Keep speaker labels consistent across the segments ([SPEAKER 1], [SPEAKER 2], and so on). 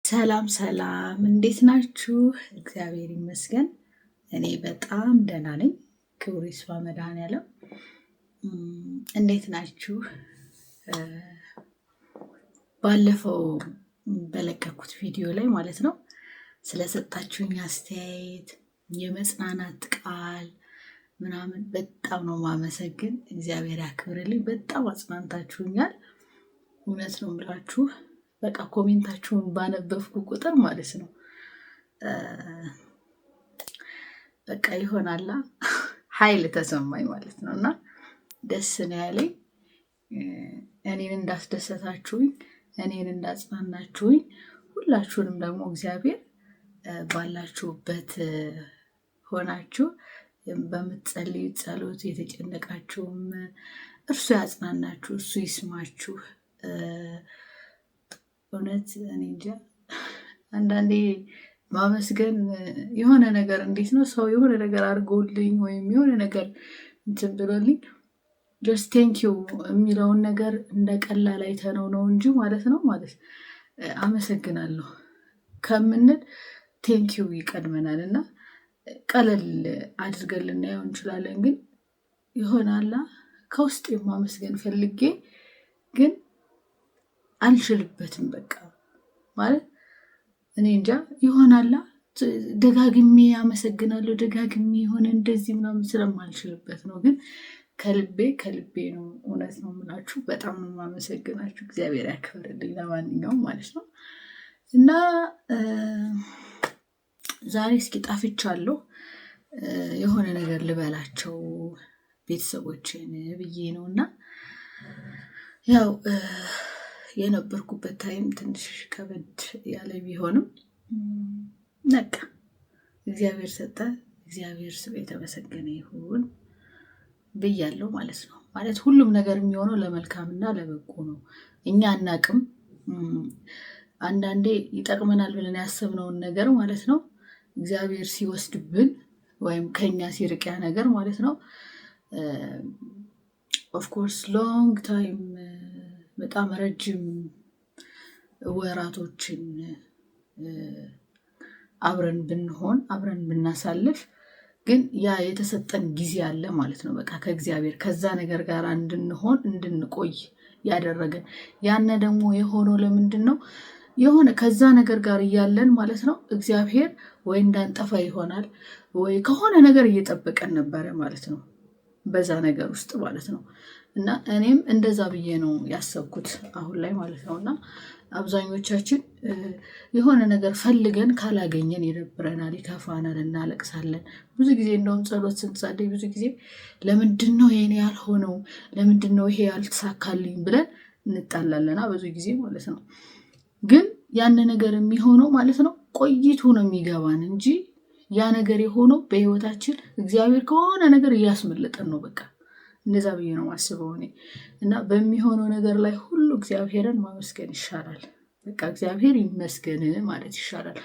[SPEAKER 1] ሰላም ሰላም፣ እንዴት ናችሁ? እግዚአብሔር ይመስገን እኔ በጣም ደህና ነኝ። ክብሩ ይስፋ መድኃኔዓለም። እንዴት ናችሁ? ባለፈው በለቀኩት ቪዲዮ ላይ ማለት ነው ስለሰጣችሁኝ አስተያየት፣ የመጽናናት ቃል ምናምን በጣም ነው ማመሰግን። እግዚአብሔር ያክብርልኝ። በጣም አጽናንታችሁኛል። እውነት ነው የምላችሁ። በቃ ኮሜንታችሁን ባነበብኩ ቁጥር ማለት ነው በቃ ይሆናላ ኃይል ተሰማኝ ማለት ነው። እና ደስ ነው ያለኝ። እኔን እንዳስደሰታችሁኝ፣ እኔን እንዳጽናናችሁኝ ሁላችሁንም ደግሞ እግዚአብሔር ባላችሁበት ሆናችሁ በምትጸልዩት ጸሎት የተጨነቃችሁም እርሱ ያጽናናችሁ፣ እርሱ ይስማችሁ። እውነት እኔ እንጃ አንዳንዴ ማመስገን የሆነ ነገር እንዴት ነው ሰው የሆነ ነገር አድርጎልኝ ወይም የሆነ ነገር እንትን ብሎልኝ ጀስት ቴንኪዩ የሚለውን ነገር እንደ ቀላል አይተነው ነው እንጂ ማለት ነው አመሰግናለሁ ከምንል ቴንኪዩ ይቀድመናል እና ቀለል አድርገን ልናየው እንችላለን። ግን ይሆናላ ከውስጥ የማመስገን ፈልጌ ግን አልችልበትም። በቃ ማለት እኔ እንጃ ይሆናላ ደጋግሜ አመሰግናለሁ ደጋግሜ የሆነ እንደዚህ ምናምን ስለማልችልበት ነው። ግን ከልቤ ነው፣ እውነት ነው የምላችሁ። በጣም ነው የማመሰግናችሁ። እግዚአብሔር ያክብርልኝ። ለማንኛውም ማለት ነው እና ዛሬ እስኪ ጠፍቻለሁ የሆነ ነገር ልበላቸው ቤተሰቦችን ብዬ ነው እና ያው የነበርኩበት ታይም ትንሽ ከበድ ያለ ቢሆንም ነቃ እግዚአብሔር ሰጠ፣ እግዚአብሔር ስም የተመሰገነ ይሁን ብያለሁ ማለት ነው። ማለት ሁሉም ነገር የሚሆነው ለመልካምና ለበጎ ነው። እኛ አናቅም። አንዳንዴ ይጠቅመናል ብለን ያሰብነውን ነገር ማለት ነው እግዚአብሔር ሲወስድብን ወይም ከኛ ሲርቅ ያ ነገር ማለት ነው ኦፍኮርስ ሎንግ ታይም በጣም ረጅም ወራቶችን አብረን ብንሆን አብረን ብናሳልፍ ግን ያ የተሰጠን ጊዜ አለ ማለት ነው። በቃ ከእግዚአብሔር ከዛ ነገር ጋር እንድንሆን እንድንቆይ ያደረገን ያነ ደግሞ የሆነው ለምንድን ነው? የሆነ ከዛ ነገር ጋር እያለን ማለት ነው እግዚአብሔር ወይ እንዳንጠፋ ይሆናል ወይ ከሆነ ነገር እየጠበቀን ነበረ ማለት ነው በዛ ነገር ውስጥ ማለት ነው። እና እኔም እንደዛ ብዬ ነው ያሰብኩት አሁን ላይ ማለት ነው። እና አብዛኞቻችን የሆነ ነገር ፈልገን ካላገኘን ይደብረናል፣ ይከፋናል፣ እናለቅሳለን። ብዙ ጊዜ እንደውም ጸሎት ስንጸልይ ብዙ ጊዜ ለምንድን ነው የኔ ያልሆነው፣ ለምንድን ነው ይሄ ያልተሳካልኝ ብለን እንጣላለና ብዙ ጊዜ ማለት ነው። ግን ያን ነገር የሚሆነው ማለት ነው ቆይቶ ነው የሚገባን እንጂ ያ ነገር የሆነው በህይወታችን እግዚአብሔር ከሆነ ነገር እያስመለጠን ነው። በቃ እንደዛ ብዬ ነው ማስበው እኔ። እና በሚሆነው ነገር ላይ ሁሉ እግዚአብሔርን ማመስገን ይሻላል። በቃ እግዚአብሔር ይመስገን ማለት ይሻላል።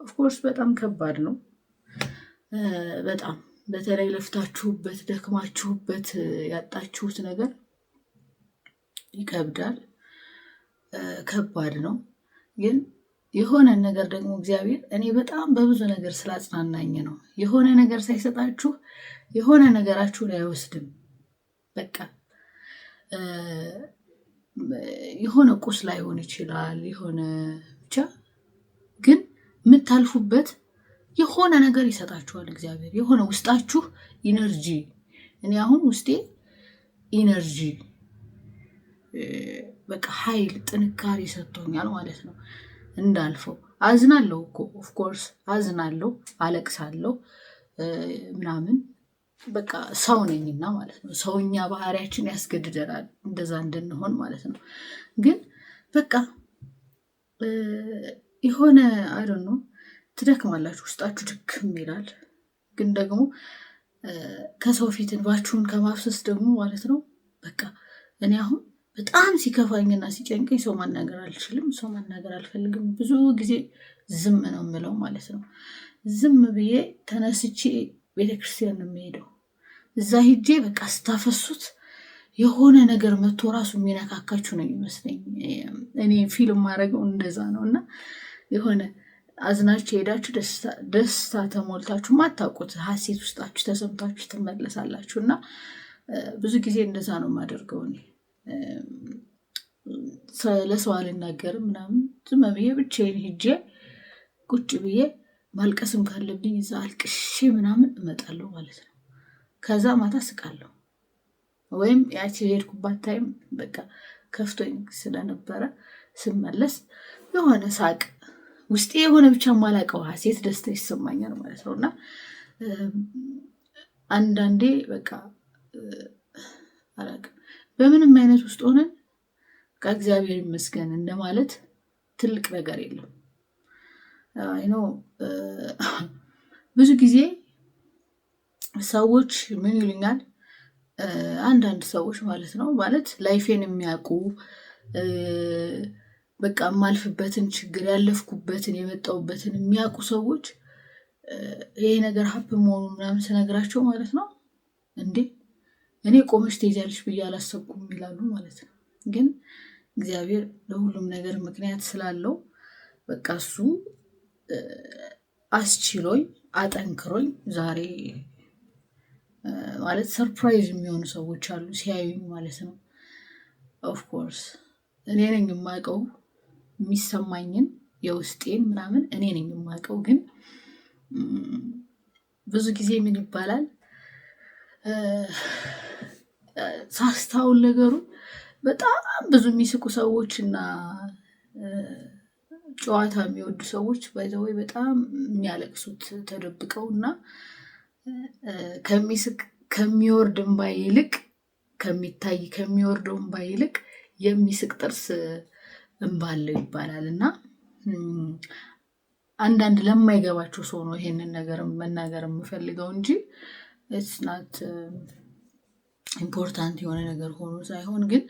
[SPEAKER 1] ኦፍኮርስ በጣም ከባድ ነው። በጣም በተለይ ለፍታችሁበት ደክማችሁበት ያጣችሁት ነገር ይከብዳል፣ ከባድ ነው። ግን የሆነ ነገር ደግሞ እግዚአብሔር እኔ በጣም በብዙ ነገር ስላጽናናኝ ነው። የሆነ ነገር ሳይሰጣችሁ የሆነ ነገራችሁን አይወስድም። በቃ የሆነ ቁስ ላይሆን ይችላል፣ የሆነ ብቻ ግን የምታልፉበት የሆነ ነገር ይሰጣችኋል እግዚአብሔር። የሆነ ውስጣችሁ ኢነርጂ፣ እኔ አሁን ውስጤ ኢነርጂ በቃ ኃይል፣ ጥንካሬ ሰጥቶኛል ማለት ነው እንዳልፈው። አዝናለሁ እኮ ኦፍኮርስ አዝናለሁ፣ አለቅሳለሁ ምናምን በቃ ሰው ነኝና ማለት ነው። ሰውኛ ባህሪያችን ያስገድደናል እንደዛ እንድንሆን ማለት ነው። ግን በቃ የሆነ አይደል ነው ትደክማላችሁ፣ ውስጣችሁ ድክም ይላል። ግን ደግሞ ከሰው ፊት እንባችሁን ከማፍሰስ ደግሞ ማለት ነው በቃ እኔ አሁን በጣም ሲከፋኝና ሲጨንቀኝ ሰው ማናገር አልችልም፣ ሰው ማናገር አልፈልግም። ብዙ ጊዜ ዝም ነው የምለው ማለት ነው። ዝም ብዬ ተነስቼ ቤተክርስቲያን ነው የሚሄደው። እዛ ሂጄ በቃ ስታፈሱት የሆነ ነገር መጥቶ ራሱ የሚነካካችሁ ነው የሚመስለኝ። እኔ ፊልም ማድረገው እንደዛ ነው። እና የሆነ አዝናችሁ ሄዳችሁ ደስታ ተሞልታችሁ ማታውቁት ሀሴት ውስጣችሁ ተሰምታችሁ ትመለሳላችሁ። እና ብዙ ጊዜ እንደዛ ነው የማደርገው እኔ። ለሰው አልናገርም ምናምን፣ ዝም ብዬ ብቻዬን ሄጄ ቁጭ ብዬ ማልቀስም ካለብኝ እዛ አልቅሼ ምናምን እመጣለሁ ማለት ነው። ከዛ ማታ ስቃለሁ። ወይም ያቺ የሄድኩባት ታይም በቃ ከፍቶኝ ስለነበረ ስመለስ የሆነ ሳቅ ውስጤ የሆነ ብቻ ማላቀው ሀሴት ደስታ ይሰማኛል ማለት ነው። እና አንዳንዴ በቃ አላቅም በምንም አይነት ውስጥ ሆነን ከእግዚአብሔር ይመስገን እንደማለት ትልቅ ነገር የለም። አይኖ ብዙ ጊዜ ሰዎች ምን ይሉኛል፣ አንዳንድ ሰዎች ማለት ነው ማለት ላይፌን የሚያውቁ በቃ የማልፍበትን ችግር ያለፍኩበትን የመጣሁበትን የሚያውቁ ሰዎች ይሄ ነገር ሀፕ መሆኑ ምናምን ስነግራቸው ማለት ነው እንዴ እኔ ቆመሽ ትሄጃለሽ ብዬ አላሰብኩም ይላሉ ማለት ነው። ግን እግዚአብሔር ለሁሉም ነገር ምክንያት ስላለው በቃ እሱ አስችሎኝ አጠንክሮኝ ዛሬ ማለት ሰርፕራይዝ የሚሆኑ ሰዎች አሉ ሲያዩኝ ማለት ነው። ኦፍኮርስ እኔ ነኝ የማውቀው የሚሰማኝን የውስጤን ምናምን እኔ ነኝ የማውቀው። ግን ብዙ ጊዜ ምን ይባላል ሳስታውን ነገሩ በጣም ብዙ የሚስቁ ሰዎች እና ጨዋታ የሚወዱ ሰዎች ባይዘወይ በጣም የሚያለቅሱት ተደብቀው እና ከሚስቅ ከሚወርድ እንባ ይልቅ ከሚታይ ከሚወርደው እንባ ይልቅ የሚስቅ ጥርስ እንባ አለው ይባላል። እና አንዳንድ ለማይገባቸው ሰው ነው ይሄንን ነገር መናገር የምፈልገው እንጂ ኢትስ ናት ኢምፖርታንት የሆነ ነገር ሆኖ ሳይሆን፣ ግን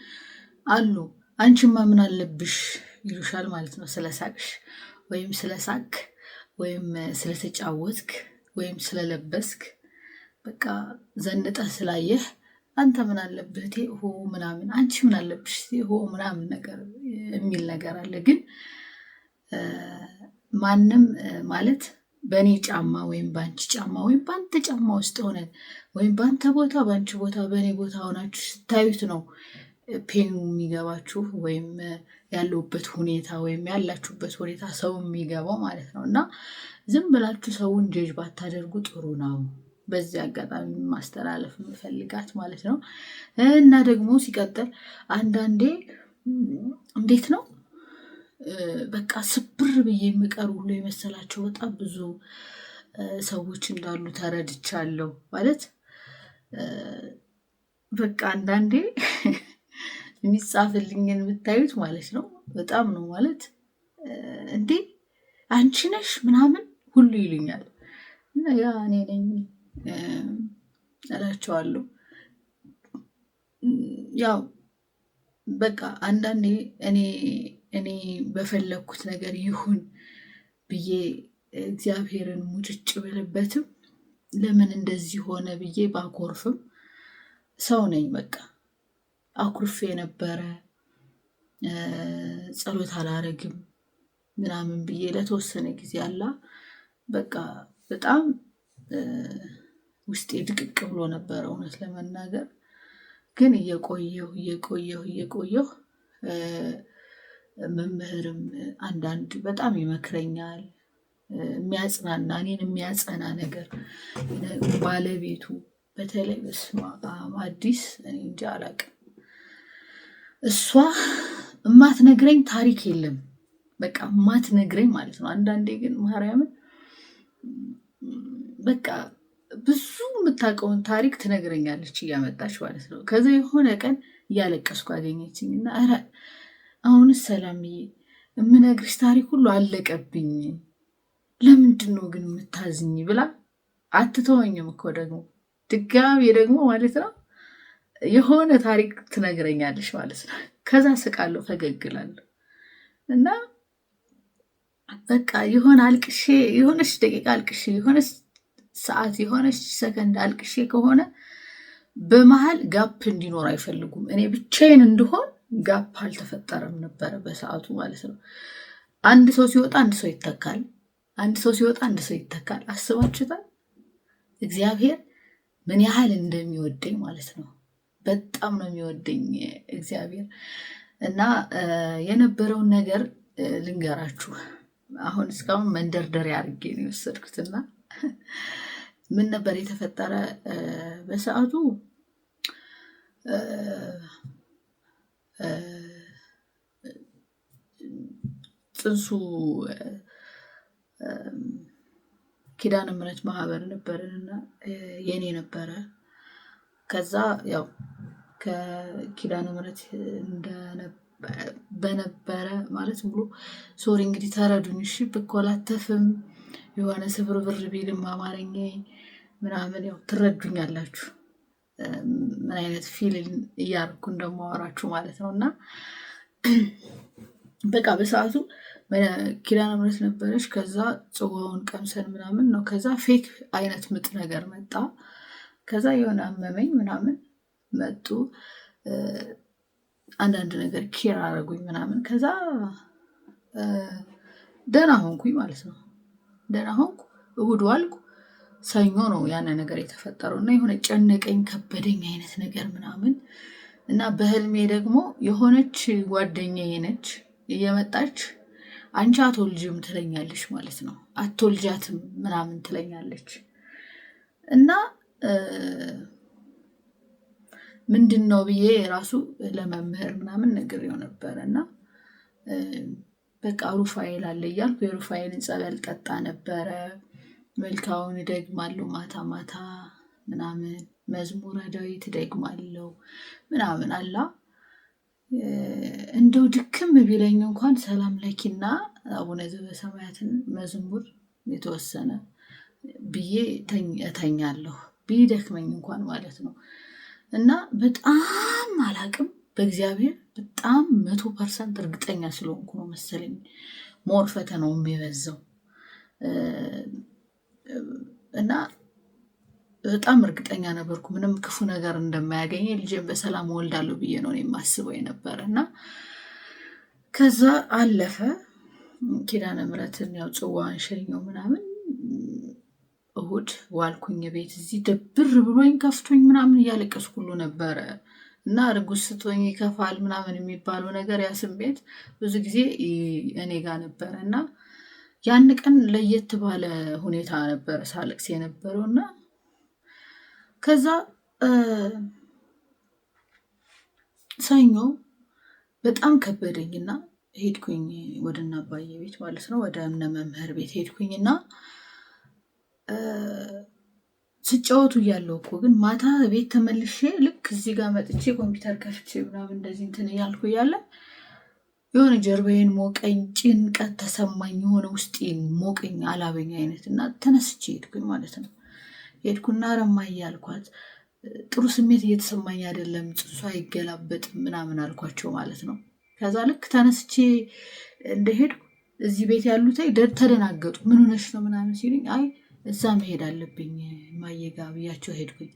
[SPEAKER 1] አሉ አንቺማ ምን አለብሽ ይሉሻል ማለት ነው። ስለሳቅሽ ወይም ስለሳቅ ወይም ስለተጫወትክ ወይም ስለለበስክ በቃ ዘንጠህ ስላየህ አንተ ምን አለብህ ሆ ምናምን፣ አንቺ ምን አለብሽ ሆ ምናምን ነገር የሚል ነገር አለ። ግን ማንም ማለት በእኔ ጫማ ወይም በአንቺ ጫማ ወይም በአንተ ጫማ ውስጥ ሆነን ወይም በአንተ ቦታ በአንቺ ቦታ በእኔ ቦታ ሆናችሁ ስታዩት ነው ፔኑ የሚገባችሁ ወይም ያለውበት ሁኔታ ወይም ያላችሁበት ሁኔታ ሰው የሚገባው ማለት ነው። እና ዝም ብላችሁ ሰውን ጀጅ ባታደርጉ ጥሩ ነው። በዚህ አጋጣሚ ማስተላለፍ የምፈልጋት ማለት ነው። እና ደግሞ ሲቀጥል አንዳንዴ እንዴት ነው በቃ ስብር ብዬ የምቀር ሁሉ የመሰላቸው በጣም ብዙ ሰዎች እንዳሉ ተረድቻለሁ። ማለት በቃ አንዳንዴ የሚጻፍልኝን የምታዩት ማለት ነው በጣም ነው ማለት እንዴ አንቺ ነሽ ምናምን ሁሉ ይሉኛል። እና ያ እኔ ነኝ እላቸዋለሁ። ያው በቃ አንዳንዴ እኔ በፈለግኩት ነገር ይሁን ብዬ እግዚአብሔርን ሙጭጭ ብልበትም ለምን እንደዚህ ሆነ ብዬ ባኮርፍም ሰው ነኝ። በቃ አኩርፌ ነበረ ጸሎት አላረግም ምናምን ብዬ ለተወሰነ ጊዜ አላ በቃ በጣም ውስጤ ድቅቅ ብሎ ነበረ እውነት ለመናገር። ግን እየቆየሁ መምህርም አንዳንድ በጣም ይመክረኛል፣ የሚያጽናና እኔን የሚያጸና ነገር ባለቤቱ በተለይ በስመ አብ አዲስ እንጃ አላቅም እሷ እማትነግረኝ ታሪክ የለም። በቃ እማትነግረኝ ማለት ነው። አንዳንዴ ግን ማርያምን በቃ ብዙ የምታውቀውን ታሪክ ትነግረኛለች እያመጣች ማለት ነው። ከዛ የሆነ ቀን እያለቀስኩ አገኘችኝ እና ኧረ አሁንስ ሰላምዬ የምነግርሽ ታሪክ ሁሉ አለቀብኝ፣ ለምንድን ነው ግን የምታዝኝ ብላ አትተወኝም እኮ ደግሞ ድጋሜ ደግሞ ማለት ነው የሆነ ታሪክ ትነግረኛለች ማለት ነው። ከዛ ስቃለሁ፣ ፈገግላለሁ እና በቃ የሆነ አልቅሼ የሆነች ደቂቃ አልቅሼ የሆነች ሰዓት የሆነች ሰከንድ አልቅሼ ከሆነ በመሀል ጋፕ እንዲኖር አይፈልጉም። እኔ ብቻዬን እንድሆን ጋፕ አልተፈጠረም ነበረ በሰዓቱ ማለት ነው። አንድ ሰው ሲወጣ አንድ ሰው ይተካል። አንድ ሰው ሲወጣ አንድ ሰው ይተካል። አስባችሁታል? እግዚአብሔር ምን ያህል እንደሚወደኝ ማለት ነው። በጣም ነው የሚወደኝ እግዚአብሔር። እና የነበረውን ነገር ልንገራችሁ። አሁን እስካሁን መንደርደሪያ አድርጌ ነው የወሰድኩትና ምን ነበር የተፈጠረ በሰዓቱ ጽንሱ ኪዳነ ምሕረት ማህበር ነበርንና የኔ ነበረ። ከዛ ያው ከኪዳነ ምሕረት በነበረ ማለት ብሎ ሶሪ እንግዲህ ተረዱኝ እሺ። ብኮላተፍም የሆነ ስብርብር ቢልም አማርኛ ምናምን ያው ትረዱኛላችሁ ምን አይነት ፊልም እያደረኩ እንደማወራችሁ ማለት ነው። እና በቃ በሰዓቱ ኪዳነ ምሕረት ነበረች። ከዛ ጽዋውን ቀምሰን ምናምን ነው። ከዛ ፌክ አይነት ምጥ ነገር መጣ። ከዛ የሆነ አመመኝ ምናምን መጡ አንዳንድ ነገር ኬር አረጉኝ ምናምን። ከዛ ደህና ሆንኩኝ ማለት ነው። ደህና ሆንኩ። እሑድ ዋልኩ። ሰኞ ነው ያነ ነገር የተፈጠረው እና የሆነ ጨነቀኝ ከበደኝ አይነት ነገር ምናምን እና በህልሜ ደግሞ የሆነች ጓደኛዬ ነች እየመጣች አንቺ አትወልጂም ትለኛለች ማለት ነው። አትወልጃትም ምናምን ትለኛለች እና ምንድን ነው ብዬ ራሱ ለመምህር ምናምን ነግሬው ነበረ እና በቃ ሩፋኤል አለ እያልኩ የሩፋኤልን ጸበል ጠጣ ነበረ። መልካውን እደግማለሁ ማታ ማታ ምናምን መዝሙረ ዳዊት እደግማለሁ ምናምን አላ እንደው ድክም ቢለኝ እንኳን ሰላም ለኪና አቡነ ዘበሰማያትን መዝሙር የተወሰነ ብዬ እተኛለሁ ቢደክመኝ እንኳን ማለት ነው። እና በጣም አላቅም በእግዚአብሔር በጣም 100% እርግጠኛ ስለሆንኩ ነው መሰለኝ ሞር ፈተናው የሚበዛው እና በጣም እርግጠኛ ነበርኩ ምንም ክፉ ነገር እንደማያገኝ ልጄን በሰላም ወልዳለሁ ብዬ ነው የማስበው የነበረ እና ከዛ አለፈ። ኪዳነ ምሕረትን ያው ጽዋን ሸኘው ምናምን እሑድ ዋልኩኝ ቤት እዚህ ደብር ብሎኝ ከፍቶኝ ምናምን እያለቀስኩ ሁሉ ነበረ እና እርጉዝ ስትሆኝ ይከፋል ምናምን የሚባለው ነገር ያ ስሜት ብዙ ጊዜ እኔ ጋር ነበረ እና ያን ቀን ለየት ባለ ሁኔታ ነበረ ሳለቅስ የነበረው እና ከዛ ሰኞ በጣም ከበደኝና ሄድኩኝ ወደ እነ አባዬ ቤት ማለት ነው። ወደ እነ መምህር ቤት ሄድኩኝና ስጫወቱ እያለሁ እኮ ግን ማታ ቤት ተመልሼ ልክ እዚህ ጋር መጥቼ ኮምፒውተር ከፍቼ ምናምን እንደዚህ እንትን እያልኩ እያለ የሆነ ጀርባዬን ሞቀኝ፣ ጭንቀት ተሰማኝ፣ የሆነ ውስጤን ሞቀኝ አላበኝ አይነት እና ተነስቼ ሄድኩኝ ማለት ነው። ሄድኩና ረማዬ አልኳት ጥሩ ስሜት እየተሰማኝ አይደለም፣ ጽንሱ አይገላበጥም ምናምን አልኳቸው ማለት ነው። ከዛ ልክ ተነስቼ እንደሄድኩ እዚህ ቤት ያሉት ተደናገጡ። ምን ሆነሽ ነው ምናምን ሲሉኝ አይ እዛ መሄድ አለብኝ ማየጋ ብያቸው ሄድኩኝ።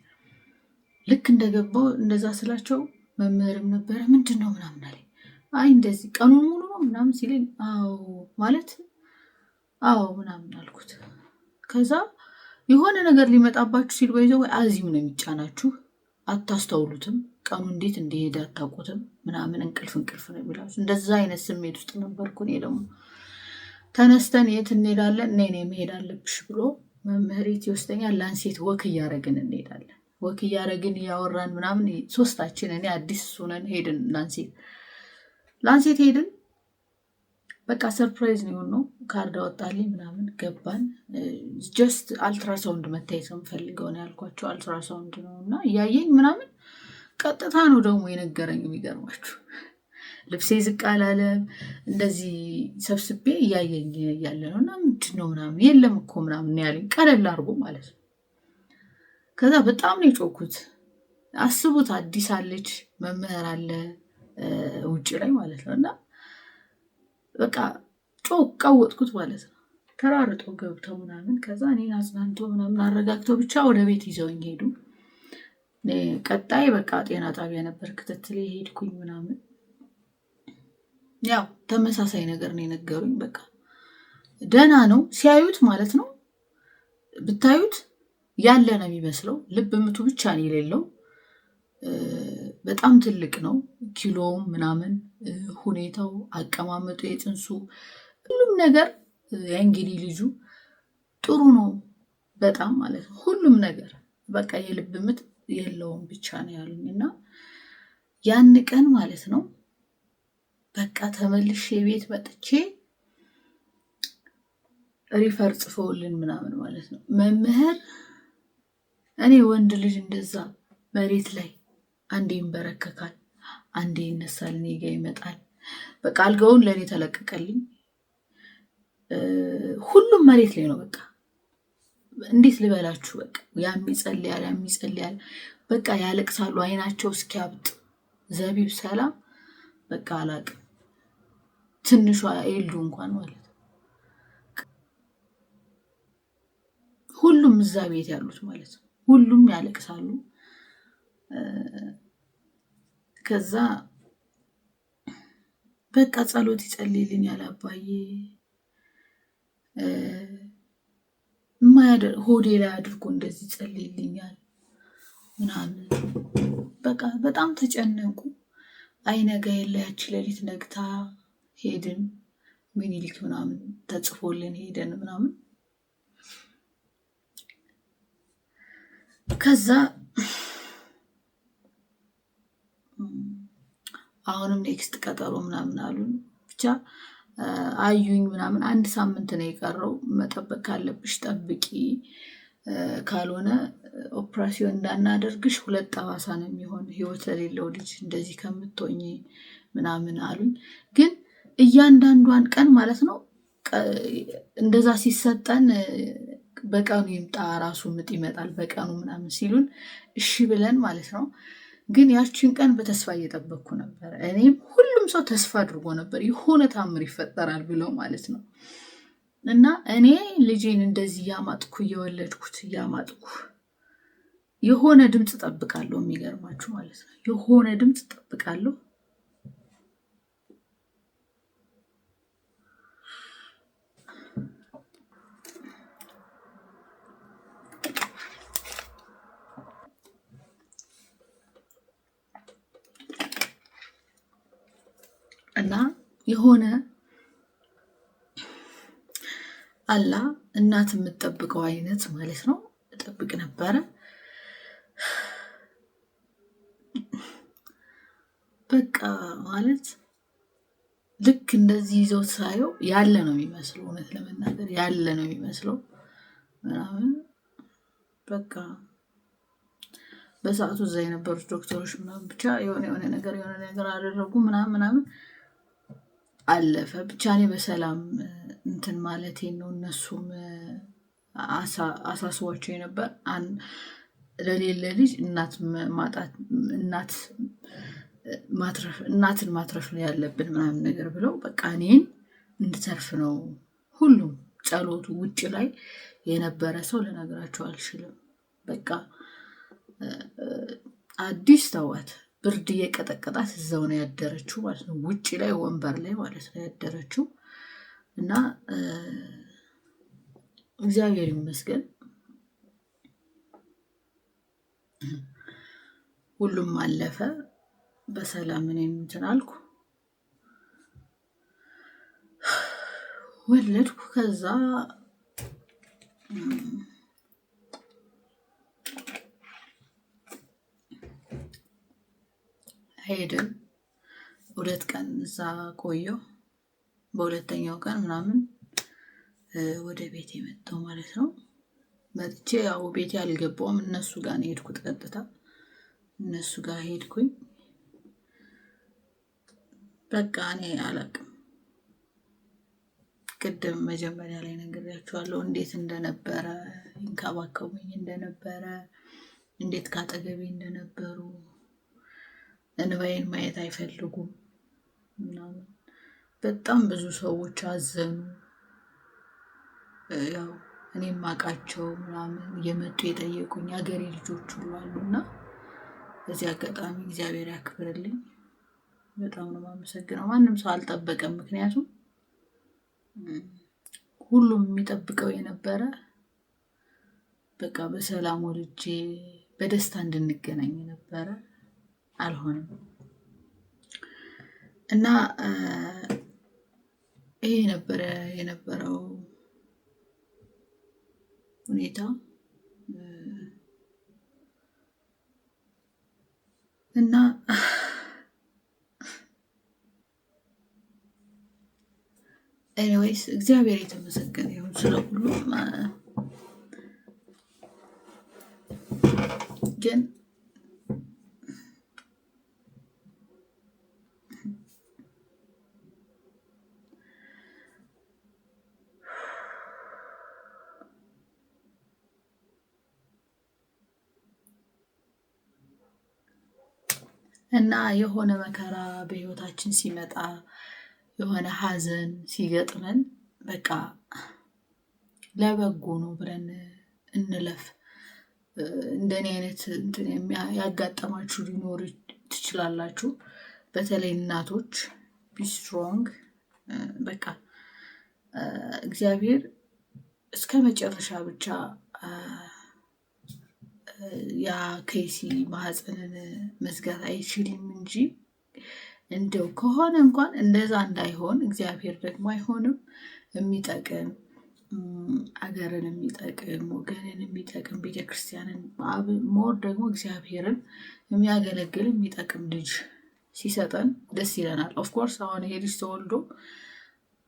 [SPEAKER 1] ልክ እንደገባው እንደዛ ስላቸው መምህርም ነበረ ምንድን ነው ምናምን አለኝ። አይ እንደዚህ ቀኑን ሙሉ ነው ምናምን ሲለኝ አዎ ማለት አዎ ምናምን አልኩት። ከዛ የሆነ ነገር ሊመጣባችሁ ሲል ወይዘው አዚም ነው የሚጫናችሁ፣ አታስተውሉትም፣ ቀኑ እንዴት እንደሄደ አታውቁትም ምናምን እንቅልፍ ነው የሚላችሁ። እንደዛ አይነት ስሜት ውስጥ ነበርኩ። እኔ ደግሞ ተነስተን የት እንሄዳለን? እኔ መሄድ አለብሽ ብሎ መምህሬት ይወስደኛል። ላንሴት ወክ እያደረግን እንሄዳለን። ወክ እያደረግን እያወራን ምናምን ሶስታችን እኔ አዲስ ሆነን ሄድን። ላንሴት ሄድን። በቃ ሰርፕራይዝ ነው የሆነው። ካርድ አወጣልኝ ምናምን ገባን። ጀስት አልትራሳውንድ መታየት ነው የምፈልገው ነው ያልኳቸው። አልትራሳውንድ ነው እና እያየኝ ምናምን ቀጥታ ነው ደግሞ የነገረኝ። የሚገርማችሁ ልብሴ ዝቅ አላለም። እንደዚህ ሰብስቤ እያየኝ እያለ ነው እና ምንድን ነው ምናምን የለም እኮ ምናምን ያለኝ ቀለል አድርጎ ማለት ነው። ከዛ በጣም ነው የጮኩት። አስቡት፣ አዲስ አለች፣ መምህር አለ ውጭ ላይ ማለት ነው እና በቃ ቀወጥኩት ማለት ነው። ተራርጠው ገብተው ምናምን ከዛ እኔን አጽናንቶ ምናምን አረጋግተው ብቻ ወደ ቤት ይዘውኝ ሄዱ። ቀጣይ በቃ ጤና ጣቢያ ነበር ክትትል ሄድኩኝ ምናምን። ያው ተመሳሳይ ነገር ነው የነገሩኝ። በቃ ደህና ነው ሲያዩት ማለት ነው። ብታዩት ያለ ነው የሚመስለው። ልብ ምቱ ብቻ ነው የሌለው። በጣም ትልቅ ነው ኪሎውም ምናምን ሁኔታው፣ አቀማመጡ፣ የፅንሱ ሁሉም ነገር የእንግዲህ ልጁ ጥሩ ነው በጣም ማለት ነው። ሁሉም ነገር በቃ የልብ ምት የለውም ብቻ ነው ያሉኝ። እና ያን ቀን ማለት ነው በቃ ተመልሼ ቤት መጥቼ ሪፈር ጽፈውልን ምናምን ማለት ነው መምህር እኔ ወንድ ልጅ እንደዛ መሬት ላይ አንዴ ይንበረከካል፣ አንዴ ይነሳል፣ እኔ ጋ ይመጣል። በቃ አልጋውን ለእኔ ተለቀቀልኝ። ሁሉም መሬት ላይ ነው። በቃ እንዴት ልበላችሁ፣ በቃ ያም ይጸልያል፣ በቃ ያለቅሳሉ አይናቸው እስኪያብጥ። ዘቢብ ሰላም በቃ አላቅም፣ ትንሿ ኤልዱ እንኳን ማለት ነው። ሁሉም እዛ ቤት ያሉት ማለት ነው ሁሉም ያለቅሳሉ። ከዛ በቃ ጸሎት ይጸልይልኛል አባዬ ሆዴ ላይ አድርጎ እንደዚህ ይጸልይልኛል ምናምን። በቃ በጣም ተጨነቁ። አይነጋ የለ ያቺ ሌሊት ነግታ ሄድን ሚኒሊክ ምናምን ተጽፎልን ሄደን ምናምን። ከዛ አሁንም ኔክስት ቀጠሮ ምናምን አሉን። ብቻ አዩኝ ምናምን። 1 ሳምንት ነው የቀረው፣ መጠበቅ ካለብሽ ጠብቂ፣ ካልሆነ ኦፕራሲዮን እንዳናደርግሽ 2 ጠባሳ ነው የሚሆን ህይወት ለሌለው ልጅ እንደዚህ ከምትሆኝ ምናምን አሉኝ። ግን እያንዳንዷን ቀን ማለት ነው እንደዛ ሲሰጠን በቀኑ ይምጣ ራሱ ምጥ ይመጣል በቀኑ ምናምን ሲሉን እሺ ብለን ማለት ነው። ግን ያችን ቀን በተስፋ እየጠበቅኩ ነበር። እኔም ሁሉም ሰው ተስፋ አድርጎ ነበር የሆነ ታምር ይፈጠራል ብለው ማለት ነው። እና እኔ ልጄን እንደዚህ እያማጥኩ እየወለድኩት እያማጥኩ የሆነ ድምፅ ጠብቃለሁ። የሚገርማችሁ ማለት ነው የሆነ ድምፅ ጠብቃለሁ። እና የሆነ አላ እናት የምትጠብቀው አይነት ማለት ነው እጠብቅ ነበረ። በቃ ማለት ልክ እንደዚህ ይዘው ሳየው ያለ ነው የሚመስለው፣ እውነት ለመናገር ያለ ነው የሚመስለው ምናምን። በቃ በሰዓቱ እዛ የነበሩት ዶክተሮች ምናምን ብቻ የሆነ ነገር አደረጉ ምናምን አለፈ። ብቻ እኔ በሰላም እንትን ማለቴ ነው። እነሱም አሳስቧቸው ነበር ለሌለ ልጅ እናትን ማትረፍ ነው ያለብን ምናምን ነገር ብለው በቃ እኔን እንድተርፍ ነው ሁሉም ጸሎቱ። ውጭ ላይ የነበረ ሰው ልነግራቸው አልችልም። በቃ አዲስ ተዋት ብርድ እየቀጠቀጣት እዛው ነው ያደረችው ማለት ነው። ውጭ ላይ ወንበር ላይ ማለት ነው ያደረችው። እና እግዚአብሔር ይመስገን ሁሉም አለፈ በሰላም። እኔም እንትን አልኩ ወለድኩ። ከዛ ሄድን 2 ቀን እዛ ቆየሁ። በሁለተኛው ቀን ምናምን ወደ ቤት የመጣው ማለት ነው። መጥቼ ያው ቤቴ አልገባውም፣ እነሱ ጋር ነው የሄድኩት። ቀጥታ እነሱ ጋር ሄድኩኝ። በቃ እኔ አላቅም፣ ቅድም መጀመሪያ ላይ ነግሬያችኋለሁ እንዴት እንደነበረ ይንከባከቡኝ እንደነበረ፣ እንዴት ካጠገቤ እንደነበሩ። እንባዬን ማየት አይፈልጉም ምናምን። በጣም ብዙ ሰዎች አዘኑ። ያው እኔም አውቃቸው ምናምን እየመጡ የጠየቁኝ ሀገሬ ልጆች ሁሉ አሉና በዚህ አጋጣሚ እግዚአብሔር ያክብርልኝ። በጣም ነው የማመሰግነው። ማንም ሰው አልጠበቀም። ምክንያቱም ሁሉም የሚጠብቀው የነበረ በቃ በሰላም ወልጄ በደስታ እንድንገናኝ ነበረ። አልሆነም እና ይሄ ነበረ የነበረው ሁኔታ እና ኤኒዌይስ እግዚአብሔር የተመሰገነ ይሁን ስለ ሁሉም። ግን እና የሆነ መከራ በህይወታችን ሲመጣ የሆነ ሀዘን ሲገጥመን በቃ ለበጎ ነው ብለን እንለፍ። እንደኔ አይነት እንትን ያጋጠማችሁ ሊኖር ትችላላችሁ። በተለይ እናቶች ቢስትሮንግ በቃ እግዚአብሔር እስከ መጨረሻ ብቻ ያ ከይሲ ማህፀንን መዝጋት አይችልም እንጂ እንደው ከሆነ እንኳን እንደዛ እንዳይሆን እግዚአብሔር ደግሞ አይሆንም። የሚጠቅም አገርን የሚጠቅም ወገንን የሚጠቅም ቤተክርስቲያንን ሞር ደግሞ እግዚአብሔርን የሚያገለግል የሚጠቅም ልጅ ሲሰጠን ደስ ይለናል። ኦፍኮርስ አሁን ይሄ ልጅ ተወልዶ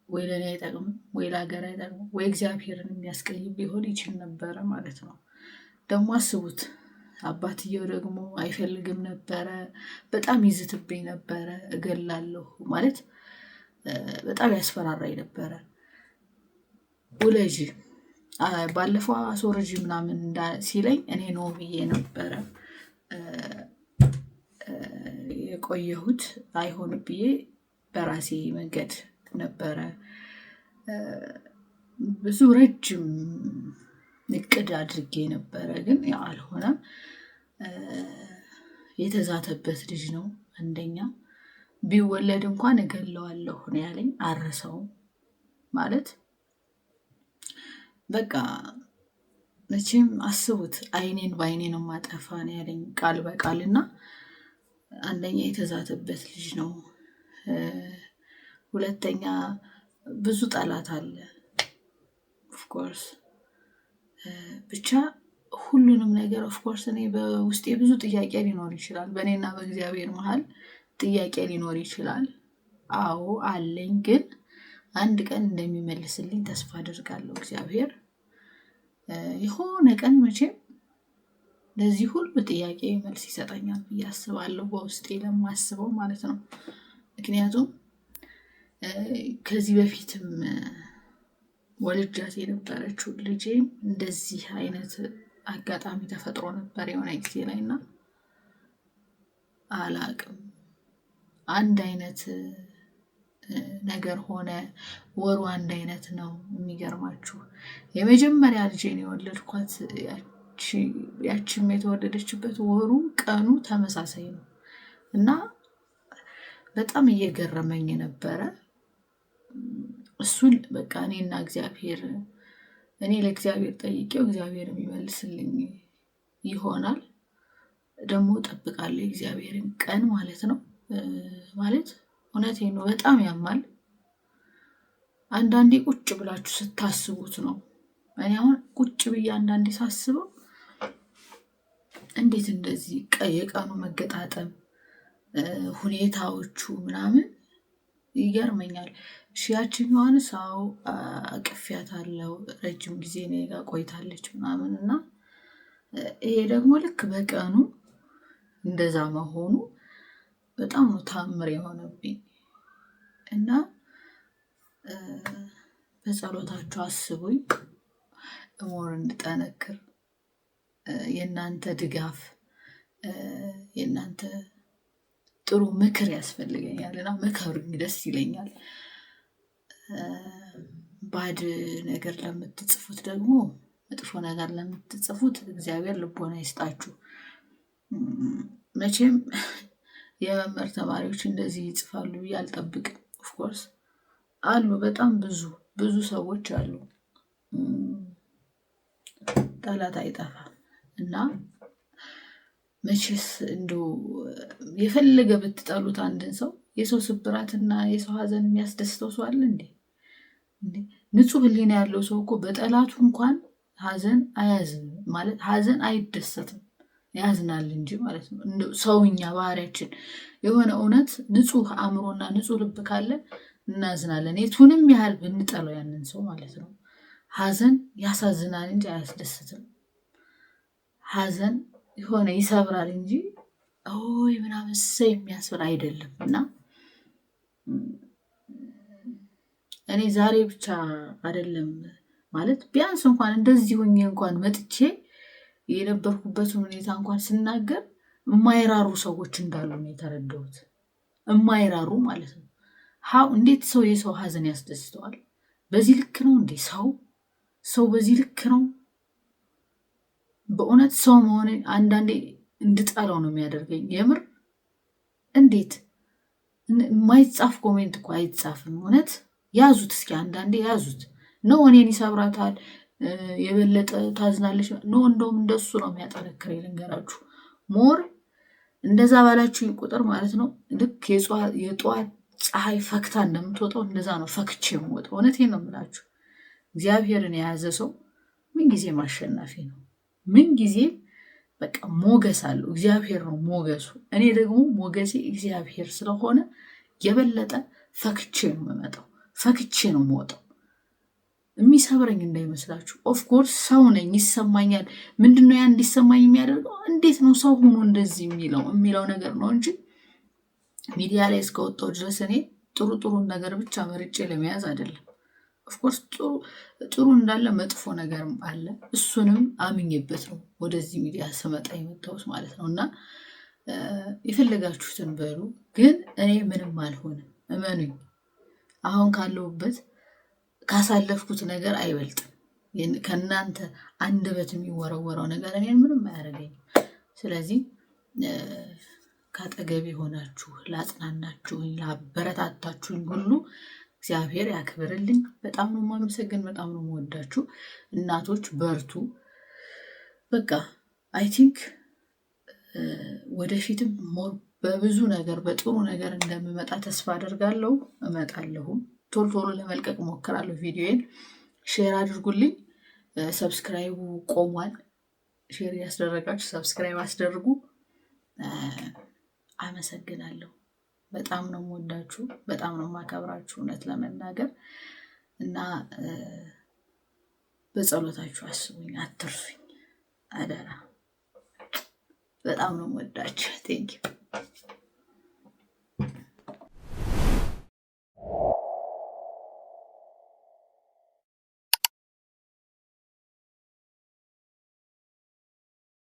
[SPEAKER 1] ወይ ለእኔ አይጠቅምም ወይ ለሀገር አይጠቅምም ወይ እግዚአብሔርን የሚያስቀይም ሊሆን ይችል ነበረ ማለት ነው። ደግሞ አስቡት፣ አባትየው ደግሞ አይፈልግም ነበረ። በጣም ይዝትብኝ ነበረ። እገላለሁ ማለት በጣም ያስፈራራኝ ነበረ። ውለጂ ባለፈው አስወርጂ ምናምን ሲለኝ እኔ ነው ብዬ ነበረ የቆየሁት። አይሆን ብዬ በራሴ መንገድ ነበረ ብዙ ረጅም እቅድ አድርጌ ነበረ፣ ግን ያው አልሆነም። የተዛተበት ልጅ ነው። አንደኛ ቢወለድ እንኳን እገለዋለሁ ነው ያለኝ። አረሰውም ማለት በቃ መቼም አስቡት፣ አይኔን በአይኔ ነው ማጠፋ ነው ያለኝ ቃል በቃል። እና አንደኛ የተዛተበት ልጅ ነው። ሁለተኛ ብዙ ጠላት አለ። ኦፍኮርስ ብቻ ሁሉንም ነገር ኦፍኮርስ እኔ በውስጤ ብዙ ጥያቄ ሊኖር ይችላል። በእኔና በእግዚአብሔር መሀል ጥያቄ ሊኖር ይችላል። አዎ አለኝ፣ ግን አንድ ቀን እንደሚመልስልኝ ተስፋ አድርጋለሁ። እግዚአብሔር የሆነ ቀን መቼም ለዚህ ሁሉ ጥያቄ መልስ ይሰጠኛል ብዬ አስባለሁ፣ በውስጤ ለማስበው ማለት ነው። ምክንያቱም ከዚህ በፊትም ወልጃት የነበረችው ልጄም እንደዚህ አይነት አጋጣሚ ተፈጥሮ ነበር የሆነ ጊዜ ላይ እና አላቅም፣ አንድ አይነት ነገር ሆነ። ወሩ አንድ አይነት ነው። የሚገርማችሁ የመጀመሪያ ልጄን የወለድኳት ያቺም የተወለደችበት ወሩ ቀኑ ተመሳሳይ ነው እና በጣም እየገረመኝ ነበረ። እሱን በቃ እኔና እግዚአብሔር እኔ ለእግዚአብሔር ጠይቄው እግዚአብሔር የሚመልስልኝ ይሆናል። ደግሞ እጠብቃለሁ የእግዚአብሔርን ቀን ማለት ነው። ማለት እውነቴን ነው፣ በጣም ያማል። አንዳንዴ ቁጭ ብላችሁ ስታስቡት ነው። እኔ አሁን ቁጭ ብዬ አንዳንዴ ሳስበው እንዴት እንደዚህ የቀኑ መገጣጠም ሁኔታዎቹ ምናምን ይገርመኛል። ያችኛዋን ሰው አቅፌያታለሁ፣ ረጅም ጊዜ እኔ ጋር ቆይታለች ምናምን እና ይሄ ደግሞ ልክ በቀኑ እንደዛ መሆኑ በጣም ነው ታምር የሆነብኝ እና በጸሎታችሁ አስቡኝ፣ ሞር እንድጠነክር የእናንተ ድጋፍ የእናንተ ጥሩ ምክር ያስፈልገኛል እና ምከሩኝ፣ ደስ ይለኛል። ባድ ነገር ለምትጽፉት ደግሞ መጥፎ ነገር ለምትጽፉት እግዚአብሔር ልቦና ይስጣችሁ። መቼም የመምህር ተማሪዎች እንደዚህ ይጽፋሉ ያልጠብቅም። ኦፍኮርስ አሉ፣ በጣም ብዙ ሰዎች አሉ። ጠላት አይጠፋም እና መቼስ እንደው የፈለገ ብትጠሉት አንድን ሰው የሰው ስብራትና የሰው ሀዘን የሚያስደስተው ሰው አለ እንዴ? ንጹህ ሕሊና ያለው ሰው እኮ በጠላቱ እንኳን ሀዘን አያዝም ማለት ሀዘን አይደሰትም፣ ያዝናል እንጂ ማለት ነው። እንደው ሰውኛ ባህሪያችን የሆነ እውነት ንጹህ አእምሮና ንጹህ ልብ ካለ እናዝናለን፣ የቱንም ያህል ብንጠለው ያንን ሰው ማለት ነው። ሀዘን ያሳዝናል እንጂ አያስደስትም። ሀዘን የሆነ ይሰብራል እንጂ ኦይ ምናምን ሰው የሚያስብል አይደለም። እና እኔ ዛሬ ብቻ አይደለም ማለት ቢያንስ እንኳን እንደዚህ ሆኜ እንኳን መጥቼ የነበርኩበትን ሁኔታ እንኳን ስናገር የማይራሩ ሰዎች እንዳሉ ነው የተረዳሁት። የማይራሩ ማለት ነው። እንዴት ሰው የሰው ሀዘን ያስደስተዋል? በዚህ ልክ ነው እንዴ? ሰው በዚህ ልክ ነው? በእውነት ሰው መሆኔ አንዳንዴ እንድጠላው ነው የሚያደርገኝ። የምር እንዴት የማይጻፍ ኮሜንት እኮ አይጻፍም። እውነት ያዙት እስኪ አንዳንዴ ያዙት። ነው እኔን ይሰብራታል የበለጠ ታዝናለች ነው። እንደውም እንደሱ ነው የሚያጠነክረኝ። ልንገራችሁ ሞር እንደዛ ባላችሁ ቁጥር ማለት ነው ልክ የጠዋት ፀሐይ ፈክታ እንደምትወጣው እንደዛ ነው ፈክቼ የምወጣው። እውነቴን ነው የምላችሁ። እግዚአብሔርን የያዘ ሰው ምንጊዜም አሸናፊ ነው። ምንጊዜ በቃ ሞገስ አለው። እግዚአብሔር ነው ሞገሱ። እኔ ደግሞ ሞገሴ እግዚአብሔር ስለሆነ የበለጠ ፈክቼ ነው የምመጣው፣ ፈክቼ ነው የምወጣው። የሚሰብረኝ እንዳይመስላችሁ። ኦፍኮርስ ሰው ነኝ፣ ይሰማኛል። ምንድነው ያ እንዲሰማኝ የሚያደርገው? እንዴት ነው ሰው ሆኖ እንደዚህ የሚለው ነገር ነው እንጂ ሚዲያ ላይ እስከወጣው ድረስ እኔ ጥሩን ነገር ብቻ መርጬ ለመያዝ አይደለም። ኦፍኮርስ ጥሩ እንዳለ መጥፎ ነገርም አለ። እሱንም አምኜበት ነው ወደዚህ ሚዲያ ስመጣ የመጣሁት ማለት ነው። እና የፈለጋችሁትን በሉ፣ ግን እኔ ምንም አልሆንም። እመኑኝ፣ አሁን ካለሁበት ካሳለፍኩት ነገር አይበልጥም። ከእናንተ አንደበት የሚወረወረው ነገር እኔን ምንም አያደርገኝም። ስለዚህ ካጠገቤ ሆናችሁ ላጽናናችሁኝ፣ ላበረታታችሁኝ ሁሉ እግዚአብሔር ያክብርልኝ። በጣም ነው የማመሰግን፣ በጣም ነው የምወዳችሁ እናቶች። በርቱ። በቃ አይ ቲንክ ወደፊትም በብዙ ነገር በጥሩ ነገር እንደምመጣ ተስፋ አደርጋለሁ። እመጣለሁም ቶሎ ለመልቀቅ ሞክራለሁ። ቪዲዮዬን ሼር አድርጉልኝ። ሰብስክራይቡ ቆሟል። ሼር ያስደረጋችሁ ሰብስክራይብ አስደርጉ። አመሰግናለሁ። በጣም ነው የምወዳችሁ፣ በጣም ነው የማከብራችሁ እውነት ለመናገር እና በጸሎታችሁ አስቡኝ፣ አትርሱኝ አደራ። በጣም ነው የምወዳችሁ። ቴንኪው